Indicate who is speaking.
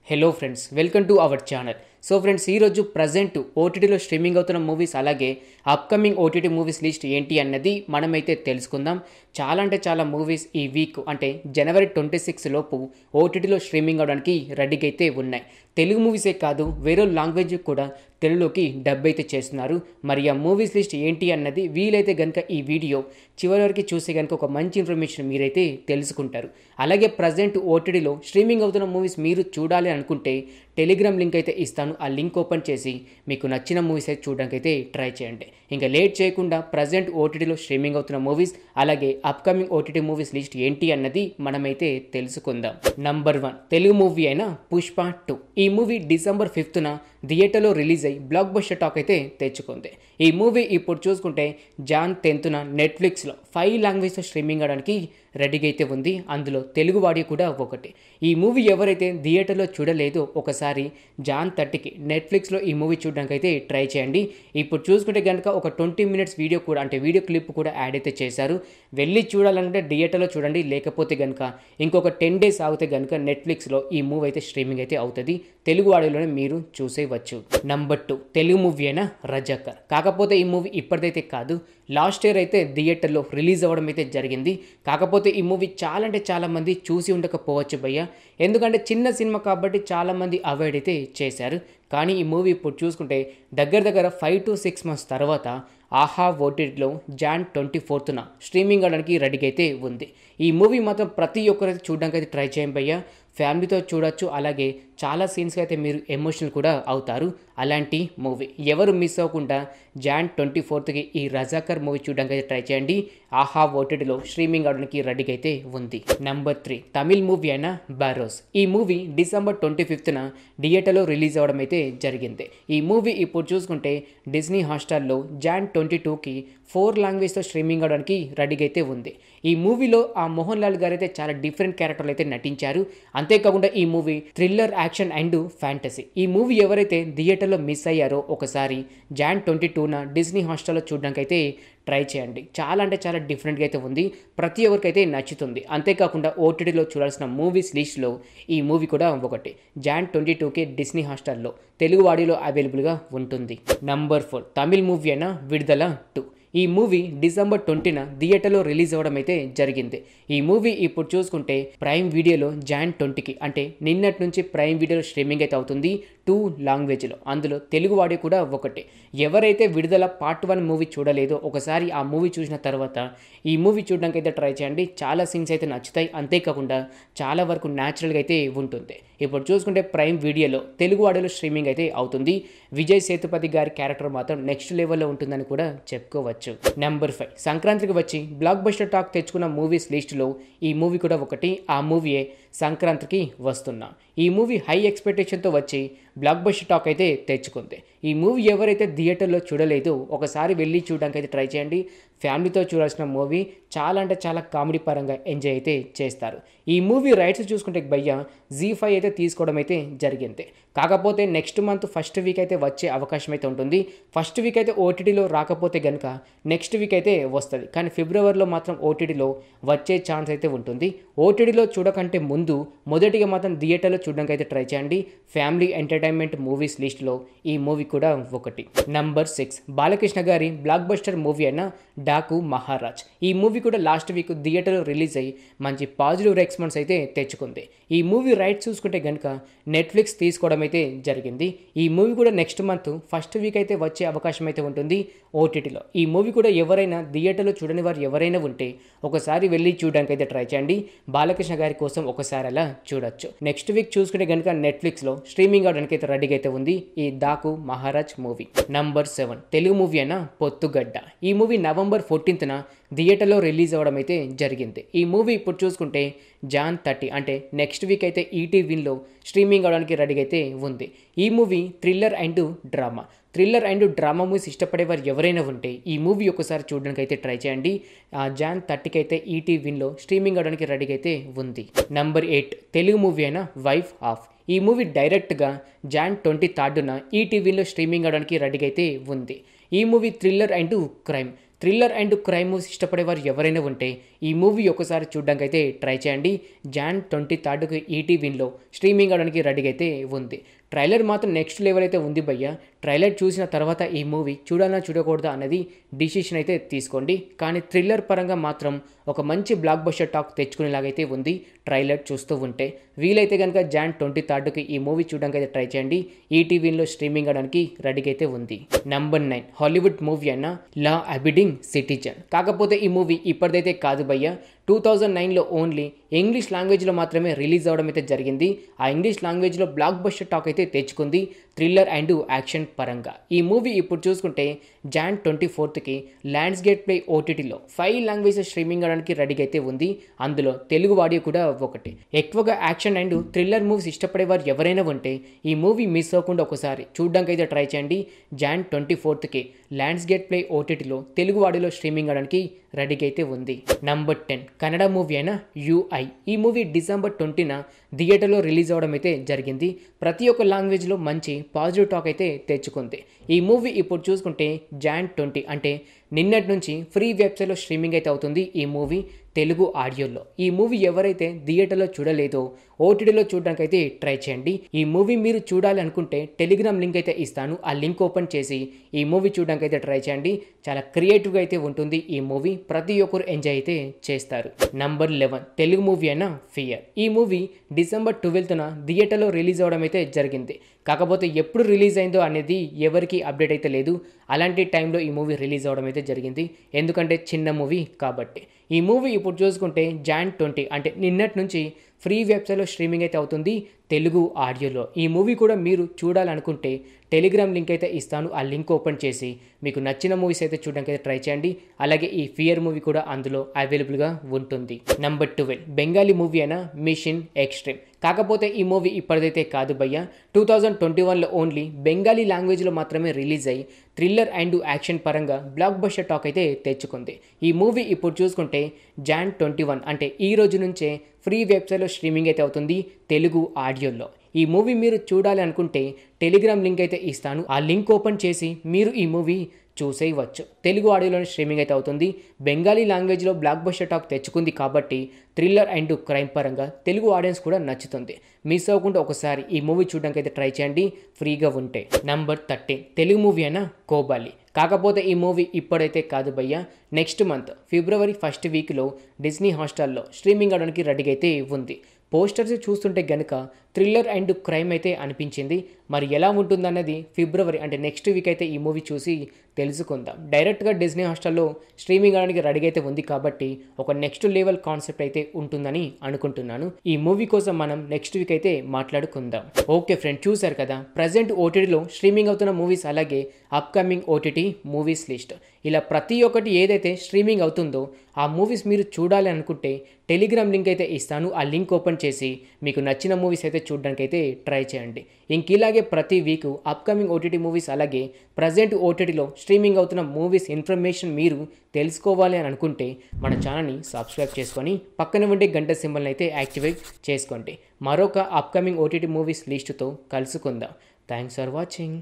Speaker 1: Hello friends, welcome to our channel. So friends, ఈరోజు present ఓటీటీలో streaming అవుతున్న movies అలాగే అప్కమింగ్ ఓటీటీ మూవీస్ లిస్ట్ ఏంటి అన్నది మనమైతే తెలుసుకుందాం. చాలా అంటే చాలా మూవీస్ ఈ వీక్ అంటే జనవరి 26 లోపు ఓటీటీలో స్ట్రీమింగ్ అవడానికి రెడీగా అయితే ఉన్నాయి. తెలుగు మూవీసే కాదు, వేరే లాంగ్వేజ్ కూడా తెలుగులోకి డబ్ అయితే చేస్తున్నారు. మరి ఆ మూవీస్ లిస్ట్ ఏంటి అన్నది వీలైతే కనుక ఈ వీడియో చివరి వరకు చూస్తే కనుక ఒక మంచి ఇన్ఫర్మేషన్ మీరైతే తెలుసుకుంటారు. అలాగే ప్రజెంట్ ఓటీటీలో స్ట్రీమింగ్ అవుతున్న మూవీస్ మీరు చూడాలి అనుకుంటే టెలిగ్రామ్ లింక్ అయితే ఇస్తాను. ఆ లింక్ ఓపెన్ చేసి మీకు నచ్చిన మూవీస్ అయితే చూడడానికి అయితే ట్రై చేయండి. ఇంకా లేట్ చేయకుండా ప్రజెంట్ ఓటీటీలో స్ట్రీమింగ్ అవుతున్న మూవీస్ అలాగే అప్కమింగ్ ఓటీటీ మూవీస్ లిస్ట్ ఏంటి అన్నది మనమైతే తెలుసుకుందాం. నంబర్ 1 తెలుగు మూవీ అయిన పుష్ప 2. ఈ మూవీ డిసెంబర్ 5న థియేటర్లో రిలీజ్ అయ్యి బ్లాక్ బస్టర్ టాక్ అయితే తెచ్చుకుంది. ఈ మూవీ ఇప్పుడు చూసుకుంటే జాన్ 10న నెట్ఫ్లిక్స్లో 5 లాంగ్వేజ్తో స్ట్రీమింగ్ అవడానికి రెడీగా అయితే ఉంది. అందులో తెలుగు వాడి కూడా ఒకటి. ఈ మూవీ ఎవరైతే థియేటర్లో చూడలేదో ఒకసారి జాన్ 30కి నెట్ఫ్లిక్స్లో ఈ మూవీ చూడడానికి అయితే ట్రై చేయండి. ఇప్పుడు చూసుకుంటే కనుక ఒక 20 మినిట్స్ వీడియో కూడా అంటే వీడియో క్లిప్ కూడా యాడ్ అయితే చేశారు. వెళ్ళి చూడాలంటే థియేటర్లో చూడండి, లేకపోతే కనుక ఇంకొక 10 డేస్ ఆగితే కనుక నెట్ఫ్లిక్స్లో ఈ మూవీ అయితే స్ట్రీమింగ్ అయితే అవుతుంది. తెలుగు వాడిలోనే మీరు చూసేవచ్చు. నంబర్ 2 తెలుగు మూవీ అయిన రజాకర్. కాకపోతే ఈ మూవీ ఇప్పటిదైతే కాదు, లాస్ట్ ఇయర్ అయితే థియేటర్లో రిలీజ్ అవ్వడం అయితే జరిగింది. కాకపోతే ఈ మూవీ చాలా అంటే చాలా మంది చూసి ఉండకపోవచ్చు భయ్య, ఎందుకంటే చిన్న సినిమా కాబట్టి చాలామంది అవాయిడ్ అయితే చేశారు. కానీ ఈ మూవీ ఇప్పుడు చూసుకుంటే దగ్గర 5 to 6 months తర్వాత ఆహా ఓటీటీలో జాన్ 24న స్ట్రీమింగ్ అవడానికి రెడీగా అయితే ఉంది. ఈ మూవీ మాత్రం ప్రతి ఒక్కరైతే చూడడానికి అయితే ట్రై చేయం భయ్య. ఫ్యామిలీతో చూడొచ్చు, అలాగే చాలా సీన్స్కి అయితే మీరు ఎమోషనల్ కూడా అవుతారు. అలాంటి మూవీ ఎవరు మిస్ అవ్వకుండా జాన్ 24కి ఈ రజాకర్ మూవీ చూడడానికి అయితే ట్రై చేయండి. ఆహా ఓటీటీలో స్ట్రీమింగ్ అవడానికి రెడీగా అయితే ఉంది. నంబర్ 3 తమిళ్ మూవీ అయిన బారోస్. ఈ మూవీ డిసెంబర్ 25న థియేటర్లో రిలీజ్ అవ్వడం అయితే జరిగింది. ఈ మూవీ ఇప్పుడు చూసుకుంటే డిస్నీ హాట్‌స్టార్లో జాన్ 22కి 4 లాంగ్వేజ్తో స్ట్రీమింగ్ అవడానికి రెడీగా అయితే ఉంది. ఈ మూవీలో ఆ మోహన్ లాల్ గారు అయితే చాలా డిఫరెంట్ క్యారెక్టర్లు అయితే నటించారు. అంతేకాకుండా ఈ movie thriller, action and fantasy. ఈ మూవీ ఎవరైతే థియేటర్లో మిస్ అయ్యారో ఒకసారి జాన్ 22న డిస్నీ హాట్‌స్టార్లో చూడడానికి అయితే ట్రై చేయండి. చాలా అంటే చాలా డిఫరెంట్గా అయితే ఉంది, ప్రతి ఒక్కరికైతే నచ్చుతుంది. అంతేకాకుండా ఓటీటీలో చూడాల్సిన మూవీస్ లిస్ట్లో ఈ మూవీ కూడా ఒకటి. జాన్ 22కి డిస్నీ హాట్‌స్టార్లో తెలుగు వాడిలో అవైలబుల్గా ఉంటుంది. నంబర్ 4 తమిళ్ మూవీ అయిన విడుదల 2. ఈ మూవీ డిసెంబర్ 20న థియేటర్లో రిలీజ్ అవ్వడం అయితే జరిగింది. ఈ మూవీ ఇప్పుడు చూసుకుంటే ప్రైమ్ వీడియోలో జాన్ 20కి అంటే నిన్నటి నుంచి ప్రైమ్ వీడియోలో స్ట్రీమింగ్ అయితే అవుతుంది 2 లాంగ్వేజ్లో. అందులో తెలుగు వాడి కూడా ఒకటి. ఎవరైతే విడుదల పార్ట్ 1 మూవీ చూడలేదో ఒకసారి ఆ మూవీ చూసిన తర్వాత ఈ మూవీ చూడడానికి అయితే ట్రై చేయండి. చాలా సీన్స్ అయితే నచ్చుతాయి, అంతేకాకుండా చాలా వరకు న్యాచురల్గా అయితే ఉంటుంది. ఇప్పుడు చూసుకుంటే ప్రైమ్ వీడియోలో తెలుగు వాడిలో స్ట్రీమింగ్ అయితే అవుతుంది. విజయ్ సేతుపతి గారి క్యారెక్టర్ మాత్రం నెక్స్ట్ లెవెల్లో ఉంటుందని కూడా చెప్పుకోవచ్చు. నెంబర్ 5 సంక్రాంతికి వచ్చి బ్లాక్ బస్టర్ టాక్ తెచ్చుకున్న మూవీస్ లిస్టులో ఈ మూవీ కూడా ఒకటి. ఆ మూవీయే సంక్రాంతికి వస్తున్నా. ఈ మూవీ హై ఎక్స్పెక్టేషన్తో వచ్చి బ్లాక్ బస్టర్ టాక్ అయితే తెచ్చుకుంది. ఈ మూవీ ఎవరైతే థియేటర్లో చూడలేదో ఒకసారి వెళ్ళి చూడడానికి అయితే ట్రై చేయండి. ఫ్యామిలీతో చూడాల్సిన మూవీ, చాలా అంటే చాలా కామెడీ పరంగా ఎంజాయ్ అయితే చేస్తారు. ఈ మూవీ రైట్స్ చూసుకుంటే భయ్య ZEE5 అయితే తీసుకోవడం అయితే జరిగింది. కాకపోతే నెక్స్ట్ మంత్ ఫస్ట్ వీక్ అయితే వచ్చే అవకాశం అయితే ఉంటుంది. ఫస్ట్ వీక్ అయితే ఓటీటీలో రాకపోతే కనుక నెక్స్ట్ వీక్ అయితే వస్తుంది. కానీ ఫిబ్రవరిలో మాత్రం ఓటీటీలో వచ్చే ఛాన్స్ అయితే ఉంటుంది. ఓటీటీలో చూడకంటే ముందు మొదటిగా మాత్రం థియేటర్లో చూడడానికి అయితే ట్రై చేయండి. ఫ్యామిలీ ఎంటర్టైన్మెంట్ మూవీస్ లిస్ట్లో ఈ మూవీ కూడా ఒకటి. నంబర్ 6 బాలకృష్ణ గారి బ్లాక్ బస్టర్ మూవీ అయిన డాకు మహారాజ్. ఈ మూవీ కూడా లాస్ట్ వీక్ థియేటర్లో రిలీజ్ అయ్యి మంచి పాజిటివ్ రెస్పాన్స్ అయితే తెచ్చుకుంది. ఈ మూవీ రైట్స్ చూసుకుంటే కనుక నెట్ఫ్లిక్స్ తీసుకోవడం అయితే జరిగింది. ఈ మూవీ కూడా నెక్స్ట్ మంత్ ఫస్ట్ వీక్ అయితే వచ్చే అవకాశం అయితే ఉంటుంది ఓటీటీలో. ఈ మూవీ కూడా ఎవరైనా థియేటర్లో చూడని వారు ఎవరైనా ఉంటే ఒకసారి వెళ్ళి చూడడానికి అయితే ట్రై చేయండి. బాలకృష్ణ గారి కోసం ఒకసారి అలా చూడొచ్చు. నెక్స్ట్ వీక్ చూసుకుంటే కనుక నెట్ఫ్లిక్స్లో స్ట్రీమింగ్ అవడానికి అయితే రెడీగా అయితే ఉంది ఈ Daaku Maharaj movie. Number 7 Telugu movie అయిన పొత్తుగడ్డ. ఈ మూవీ నవంబర్ 14న థియేటర్లో రిలీజ్ అవ్వడం అయితే జరిగింది. ఈ మూవీ ఇప్పుడు చూసుకుంటే జాన్ 30 అంటే నెక్స్ట్ వీక్ అయితే ఈటీవీలో స్ట్రీమింగ్ అవడానికి రెడీగా అయితే ఉంది. ఈ movie thriller and drama movies ఇష్టపడేవారు ఎవరైనా ఉంటే ఈ మూవీ ఒకసారి చూడడానికి అయితే ట్రై చేయండి. జాన్ 30కి అయితే ఈటీవీలో స్ట్రీమింగ్ అవడానికి రెడీగా అయితే ఉంది. నంబర్ 8 తెలుగు మూవీ అయిన వైఫ్ ఆఫ్. ఈ మూవీ డైరెక్ట్గా జాన్ 23న ఈటీవీలో స్ట్రీమింగ్ అవడానికి రెడీగా అయితే ఉంది. ఈ movie thriller and crime thriller and crime movies ఇష్టపడేవారు ఎవరైనా ఉంటే ఈ మూవీ ఒకసారి చూడడానికి అయితే ట్రై చేయండి. జాన్ 23కి ఈటీవీలో స్ట్రీమింగ్ అవడానికి రెడీగా అయితే ఉంది. ట్రైలర్ మాత్రం నెక్స్ట్ లెవెల్ అయితే ఉంది భయ్య. ట్రైలర్ చూసిన తర్వాత ఈ మూవీ చూడాలా చూడకూడదా అనేది డిసిషన్ అయితే తీసుకోండి. కానీ థ్రిల్లర్ పరంగా మాత్రం ఒక మంచి బ్లాక్ బస్టర్ టాక్ తెచ్చుకునేలాగైతే ఉంది ట్రైలర్ చూస్తూ ఉంటే. వీలైతే కనుక జాన్ 23కి ఈ మూవీ చూడడానికి అయితే ట్రై చేయండి. ఈటీవీలో స్ట్రీమింగ్ అవడానికి రెడీగా అయితే ఉంది. నంబర్ 9 హాలీవుడ్ మూవీ అయిన లా అబిడింగ్ సిటిజన్. కాకపోతే ఈ మూవీ ఇప్పటిదైతే కాదు భయ్య. 2009లో ఓన్లీ ఇంగ్లీష్ లాంగ్వేజ్లో మాత్రమే రిలీజ్ అవ్వడం అయితే జరిగింది. ఆ ఇంగ్లీష్ లాంగ్వేజ్లో బ్లాక్ బస్టర్ టాక్ అయితే తెచ్చుకుంది థ్రిల్లర్ అండ్ యాక్షన్ పరంగా. ఈ మూవీ ఇప్పుడు చూసుకుంటే జాన్ 24కి ల్యాండ్స్ గేట్ ప్లే ఓటీటీలో 5 లాంగ్వేజెస్ స్ట్రీమింగ్ అవడానికి రెడీగా అయితే ఉంది. అందులో తెలుగు వాడియో కూడా ఒకటి. ఎక్కువగా యాక్షన్ అండ్ థ్రిల్లర్ మూవీస్ ఇష్టపడేవారు ఎవరైనా ఉంటే ఈ మూవీ మిస్ అవ్వకుండా ఒకసారి చూడడానికి అయితే ట్రై చేయండి. జాన్ 24కి ల్యాండ్స్ గేట్ ప్లే ఓటీటీలో తెలుగు వాడియోలో స్ట్రీమింగ్ అవడానికి రెడీగా అయితే ఉంది. నంబర్ 10 కన్నడ మూవీ అయిన UI. ఈ మూవీ డిసెంబర్ 20న థియేటర్లో రిలీజ్ అవ్వడం అయితే జరిగింది. ప్రతి ఒక్క లాంగ్వేజ్లో మంచి పాజిటివ్ టాక్ అయితే తెచ్చుకుంది. ఈ మూవీ ఇప్పుడు చూసుకుంటే జాన్ 20 అంటే నిన్నటి నుంచి ఫ్రీ వెబ్సైట్లో స్ట్రీమింగ్ అయితే అవుతుంది ఈ మూవీ తెలుగు ఆడియోలో. ఈ మూవీ ఎవరైతే థియేటర్లో చూడలేదో ఓటీటీలో చూడడానికి అయితే ట్రై చేయండి. ఈ మూవీ మీరు చూడాలి అనుకుంటే టెలిగ్రామ్ లింక్ అయితే ఇస్తాను. ఆ లింక్ ఓపెన్ చేసి ఈ మూవీ చూడడానికి అయితే ట్రై చేయండి. చాలా క్రియేటివ్గా అయితే ఉంటుంది ఈ మూవీ. ప్రతి ఒక్కరు ఎంజాయ్ అయితే చేస్తారు. నంబర్ 11 తెలుగు మూవీ అయిన ఫియర్. ఈ మూవీ డిసెంబర్ 12న థియేటర్లో రిలీజ్ అవ్వడం అయితే జరిగింది. కాకపోతే ఎప్పుడు రిలీజ్ అయిందో అనేది ఎవరికి అప్డేట్ అయితే లేదు. అలాంటి టైంలో ఈ మూవీ రిలీజ్ అవ్వడం అయితే జరిగింది. ఎందుకంటే చిన్న మూవీ కాబట్టి. ఈ మూవీ ఇప్పుడు చూసుకుంటే జాన్ 20 అంటే నిన్నటి నుంచి ఫ్రీ వెబ్సైట్లో స్ట్రీమింగ్ అయితే అవుతుంది తెలుగు ఆడియోలో. ఈ మూవీ కూడా మీరు చూడాలనుకుంటే టెలిగ్రామ్ లింక్ అయితే ఇస్తాను. ఆ లింక్ ఓపెన్ చేసి మీకు నచ్చిన మూవీస్ అయితే చూడడానికి అయితే ట్రై చేయండి. అలాగే ఈ ఫియర్ మూవీ కూడా అందులో అవైలబుల్గా ఉంటుంది. నంబర్ 12 బెంగాలీ మూవీ అయిన మిషన్ ఎక్స్ట్రీమ్. కాకపోతే ఈ మూవీ ఇప్పటిదైతే కాదు భయ్య. 2021లో ఓన్లీ బెంగాలీ లాంగ్వేజ్లో మాత్రమే రిలీజ్ అయ్యి థ్రిల్లర్ అండ్ యాక్షన్ పరంగా బ్లాక్ బస్టర్ టాక్ అయితే తెచ్చుకుంది. ఈ మూవీ ఇప్పుడు చూసుకుంటే జాన్ 21 అంటే ఈ రోజు నుంచే ఫ్రీ వెబ్సైట్లో స్ట్రీమింగ్ అయితే అవుతుంది తెలుగు ఆడియోలో. ఈ మూవీ మీరు చూడాలి అనుకుంటే టెలిగ్రామ్ లింక్ అయితే ఇస్తాను. ఆ లింక్ ఓపెన్ చేసి మీరు ఈ మూవీ చూసేయవచ్చు. తెలుగు ఆడియోలోనే స్ట్రీమింగ్ అయితే అవుతుంది. బెంగాలీ లాంగ్వేజ్లో బ్లాక్ బస్టర్ టాక్ తెచ్చుకుంది కాబట్టి థ్రిల్లర్ అండ్ క్రైమ్ పరంగా తెలుగు ఆడియన్స్ కూడా నచ్చుతుంది. మిస్ అవ్వకుండా ఒకసారి ఈ మూవీ చూడడానికి అయితే ట్రై చేయండి ఫ్రీగా ఉంటే. నంబర్ 13 తెలుగు మూవీ అయిన కోబాలి. కాకపోతే ఈ మూవీ ఇప్పుడైతే కాదు భయ్య. నెక్స్ట్ మంత్ ఫిబ్రవరి 1st వీక్లో డిస్నీ హాట్‌స్టార్లో స్ట్రీమింగ్ అవడానికి రెడీగా అయితే ఉంది. పోస్టర్స్ చూస్తుంటే గనుక థ్రిల్లర్ అండ్ క్రైమ్ అయితే అనిపించింది. మరి ఎలా ఉంటుందన్నది ఫిబ్రవరి అంటే నెక్స్ట్ వీక్ అయితే ఈ మూవీ చూసి తెలుసుకుందాం. డైరెక్ట్గా డిస్నీ హాట్‌స్టార్లో స్ట్రీమింగ్ అవడానికి రెడీగా అయితే ఉంది కాబట్టి ఒక నెక్స్ట్ లెవెల్ కాన్సెప్ట్ అయితే ఉంటుందని అనుకుంటున్నాను. ఈ మూవీ కోసం మనం నెక్స్ట్ వీక్ అయితే మాట్లాడుకుందాం. ఓకే ఫ్రెండ్, చూశారు కదా ప్రజెంట్ ఓటీటీలో స్ట్రీమింగ్ అవుతున్న మూవీస్, అలాగే అప్కమింగ్ ఓటీటీ మూవీస్ లిస్ట్. ఇలా ప్రతి ఒక్కటి ఏదైతే స్ట్రీమింగ్ అవుతుందో ఆ మూవీస్ మీరు చూడాలి అనుకుంటే టెలిగ్రామ్ లింక్ అయితే ఇస్తాను. ఆ లింక్ ఓపెన్ చేసి మీకు నచ్చిన మూవీస్ అయితే చూడడానికి అయితే ట్రై చేయండి. ఇలాగే ప్రతి వీక్ అప్కమింగ్ ఓటీటీ మూవీస్, అలాగే ప్రజెంట్ ఓటీటీలో స్ట్రీమింగ్ అవుతున్న మూవీస్ ఇన్ఫర్మేషన్ మీరు తెలుసుకోవాలి అని అనుకుంటే మన ఛానల్ని సబ్స్క్రైబ్ చేసుకొని పక్కన ఉండే గంట సింబల్ని అయితే యాక్టివేట్ చేసుకోండి. మరొక అప్కమింగ్ ఓటీటీ మూవీస్ లిస్టుతో కలుసుకుందాం. Thanks for watching.